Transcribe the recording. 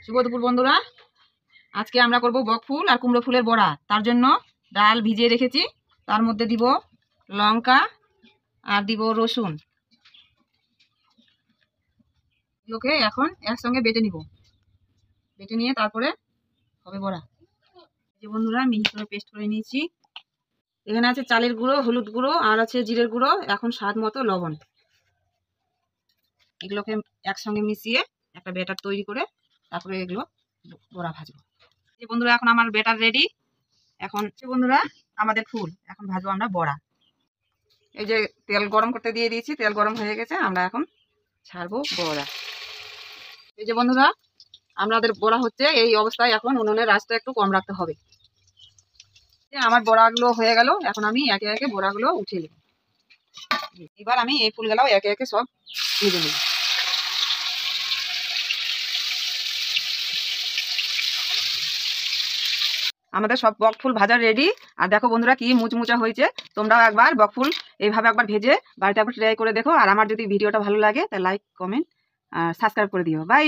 শুভ দুপুর বন্ধুরা, আজকে আমরা করব বক ফুল আর কুমড়ো ফুলের বড়া। তার জন্য ডাল ভিজিয়ে রেখেছি, তার মধ্যে দিব লঙ্কা আর দিব রসুন। এগুলোকে এখন একসঙ্গে বেটে নিব, বেটে নিয়ে তারপরে হবে বড়া। যে বন্ধুরা মিহি করে পেস্ট করে নিয়েছি। এখানে আছে চালের গুঁড়ো, হলুদ গুঁড়ো আর আছে জিরের গুঁড়ো, এখন স্বাদ মতো লবণ। এগুলোকে একসঙ্গে মিশিয়ে একটা ব্যাটার তৈরি করে তারপরে এগুলো বড়া ভাজবো। যে বন্ধুরা এখন আমার ব্যাটার রেডি। এখন বন্ধুরা আমাদের ফুল এখন ভাজবো আমরা বড়া। এই যে তেল গরম করতে দিয়ে দিয়েছি, তেল গরম হয়ে গেছে, আমরা এখন ছাড়বো বড়া। এই যে বন্ধুরা আমাদের বড়া হচ্ছে এই অবস্থায়। এখন উনুনের আঁচটা একটু কম রাখতে হবে। আমার বড়াগুলো হয়ে গেল, এখন আমি একে একে বড়াগুলো উঠিয়ে নেব। এবার আমি এই ফুলগুলাও একে একে সব ভেজে নেব। আমাদের সব বক ফুল ভাজা রেডি। আর দেখো বন্ধুরা কি মুচমুচা হয়েছে। তোমরাও একবার বক ফুল এইভাবে একবার ভেজে বাড়িতে একবার ট্রাই করে দেখো। আর আমার যদি ভিডিওটা ভালো লাগে তাহলে লাইক, কমেন্ট আর সাবস্ক্রাইব করে দিও। বাই।